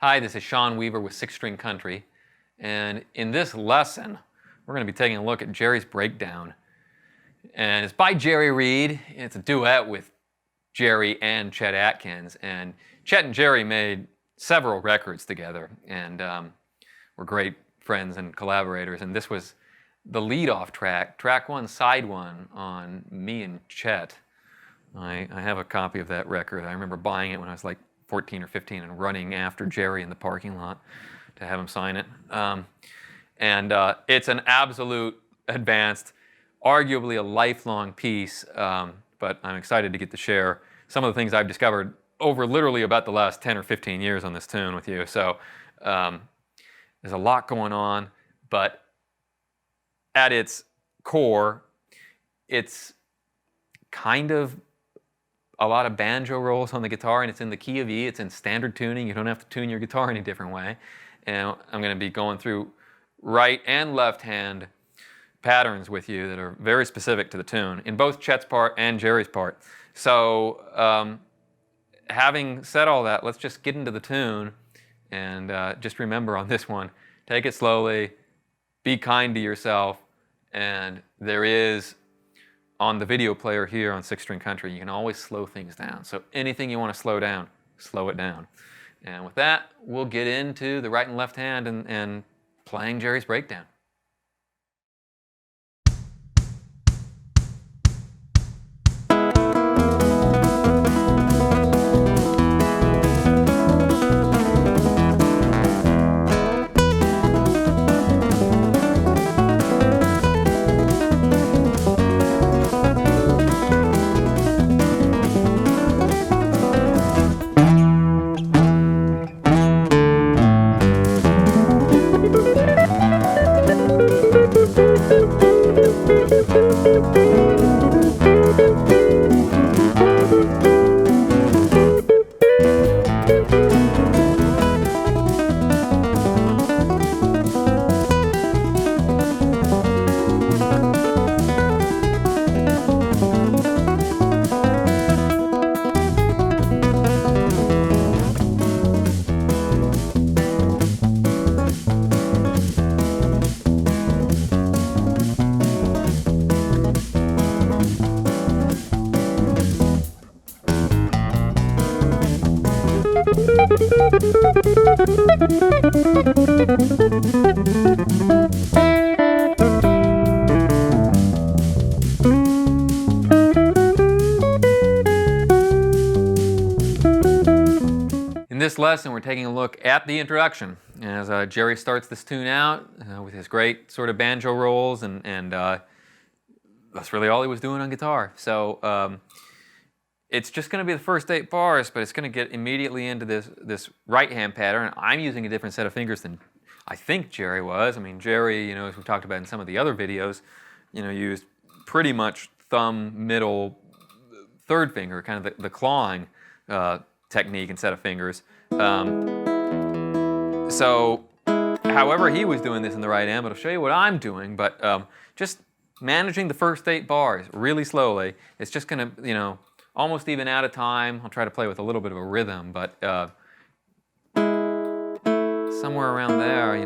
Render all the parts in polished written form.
Hi, this is Sean Weaver with Six String Country, and in this lesson, we're going to be taking a look at Jerry's Breakdown. And it's by Jerry Reed. It's a duet with Jerry and Chet Atkins, and Chet and Jerry made several records together, and were great friends and collaborators, and this was the lead-off track, track one, side one, on Me and Chet. I have a copy of that record. I remember buying it when I was like 14 or 15 and running after Jerry in the parking lot to have him sign it. It's an absolute advanced, arguably a lifelong piece, but I'm excited to get to share some of the things I've discovered over literally about the last 10 or 15 years on this tune with you. So there's a lot going on, but at its core, it's kind of a lot of banjo rolls on the guitar, and it's in the key of E. It's in standard tuning. You don't have to tune your guitar any different way. And I'm going to be going through right and left hand patterns with you that are very specific to the tune in both Chet's part and Jerry's part. So having said all that, let's just get into the tune, and just remember on this one, take it slowly, be kind to yourself, and there is, on the video player here on Six String Country, you can always slow things down. So anything you want to slow down, slow it down. And with that, we'll get into the right and left hand and playing Jerry's Breakdown. In this lesson, we're taking a look at the introduction as Jerry starts this tune out with his great sort of banjo rolls, and that's really all he was doing on guitar. So it's just going to be the first 8 bars, but it's going to get immediately into this right-hand pattern. I'm using a different set of fingers than I think Jerry was. I mean, Jerry, as we've talked about in some of the other videos, used pretty much thumb, middle, third finger, kind of the clawing technique and set of fingers. So however he was doing this in the right hand, but I'll show you what I'm doing, but just managing the first 8 bars really slowly. It's just going to, almost even out of time. I'll try to play with a little bit of a rhythm, but somewhere around there,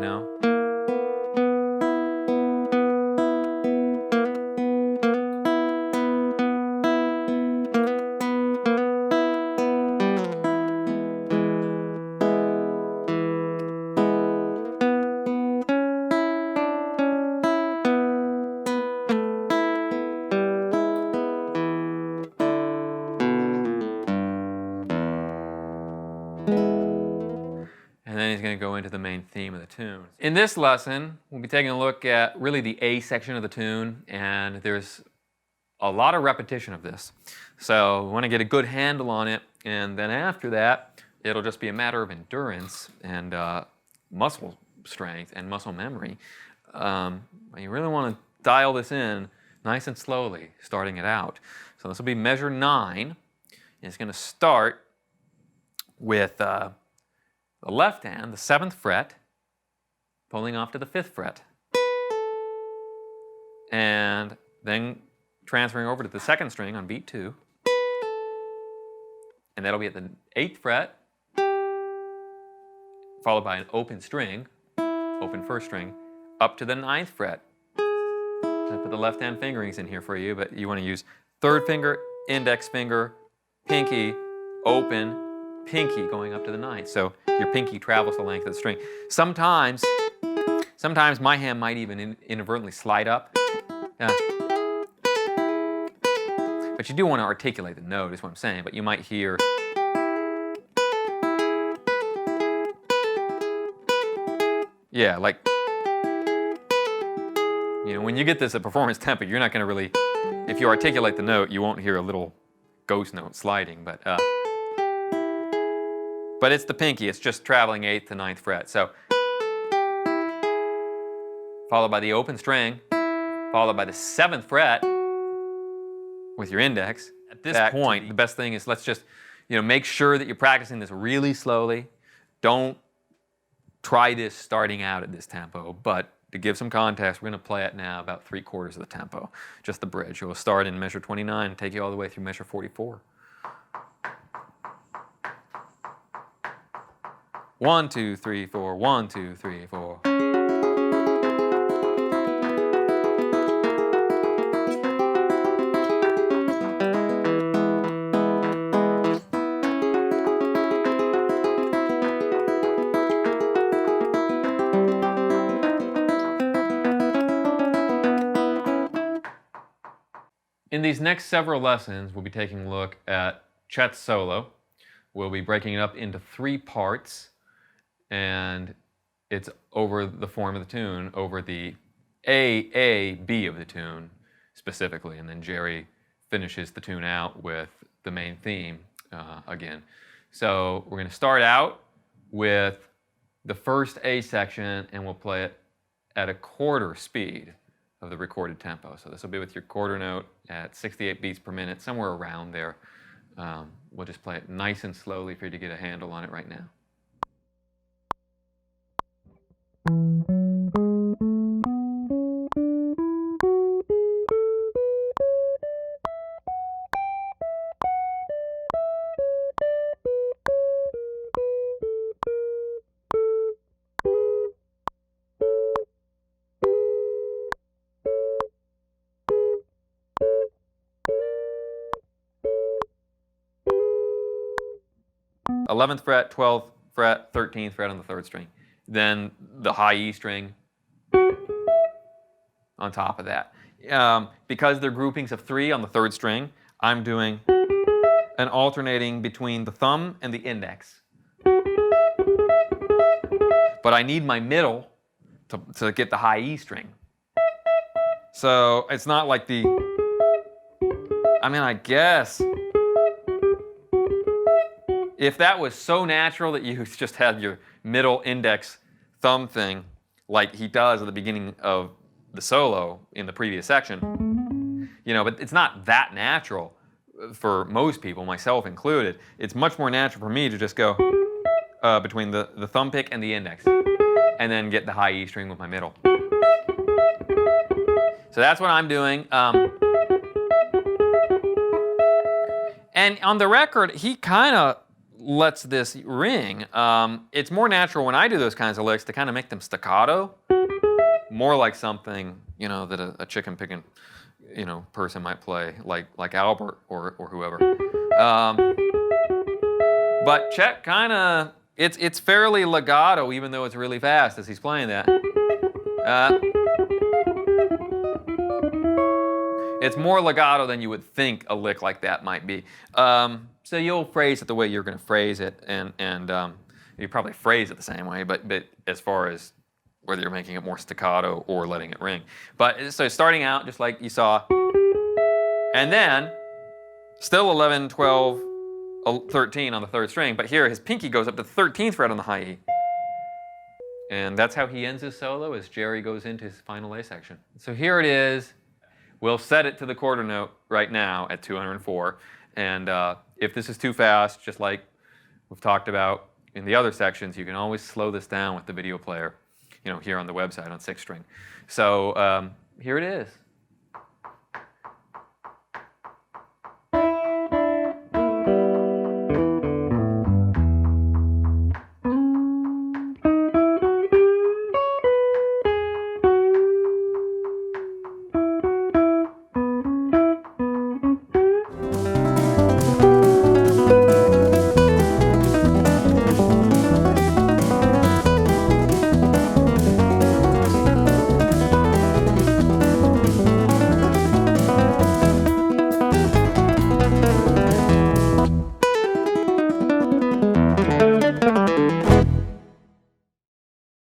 And then he's going to go into the main theme of the tune. In this lesson, we'll be taking a look at really the A section of the tune, and there's a lot of repetition of this. So we want to get a good handle on it, and then after that, it'll just be a matter of endurance and muscle strength and muscle memory. You really want to dial this in nice and slowly, starting it out. So this will be measure 9. And it's going to start with the left hand, the 7th fret, pulling off to the 5th fret. And then transferring over to the 2nd string on beat 2. And that'll be at the 8th fret. followed by an open string, open first string, up to the 9th fret. I put the left-hand fingerings in here for you, but you want to use 3rd finger, index finger, pinky, open, pinky going up to the 9th. So your pinky travels the length of the string. Sometimes my hand might even inadvertently slide up. But you do want to articulate the note, is what I'm saying. But you might hear. Yeah, like, when you get this at performance tempo, you're not going to really, if you articulate the note, you won't hear a little ghost note sliding. But it's the pinky. It's just traveling 8th to 9th fret. So followed by the open string, followed by the 7th fret with your index. At this point, the best thing is let's just, make sure that you're practicing this really slowly. Don't try this starting out at this tempo, but to give some context, we're going to play it now about 3/4 of the tempo, just the bridge. We'll start in measure 29 and take you all the way through measure 44. 1, 2, 3, 4, 1, 2, 3, 4. In these next several lessons, we'll be taking a look at Chet's solo. We'll be breaking it up into 3 parts, and it's over the form of the tune, over the A, B of the tune specifically, and then Jerry finishes the tune out with the main theme again. So we're going to start out with the first A section, and we'll play it at a 1/4 speed of the recorded tempo. So this will be with your quarter note at 68 beats per minute, somewhere around there. We'll just play it nice and slowly for you to get a handle on it right now. Eleventh fret, 12th fret, 13th fret on the 3rd string. Then the high E string on top of that. Because they're groupings of 3 on the 3rd string, I'm doing an alternating between the thumb and the index. But I need my middle to get the high E string. So it's not like I guess if that was so natural that you just had your middle index thumb thing like he does at the beginning of the solo in the previous section, but it's not that natural for most people, myself included. It's much more natural for me to just go between the thumb pick and the index and then get the high E string with my middle. So that's what I'm doing. And on the record, he kind of lets this ring. It's more natural when I do those kinds of licks to kind of make them staccato, more like something that a chicken picking person might play, like Albert or whoever. But Chet kind of it's fairly legato, even though it's really fast as he's playing that. It's more legato than you would think a lick like that might be. So you'll phrase it the way you're going to phrase it, and you probably phrase it the same way, but as far as whether you're making it more staccato or letting it ring. But so starting out just like you saw, and then still 11, 12, 13 on the 3rd string, but here his pinky goes up to the 13th fret on the high E. And that's how he ends his solo as Jerry goes into his final A section. So here it is. We'll set it to the quarter note right now at 204. And if this is too fast, just like we've talked about in the other sections, you can always slow this down with the video player, here on the website on 6th string. So here it is.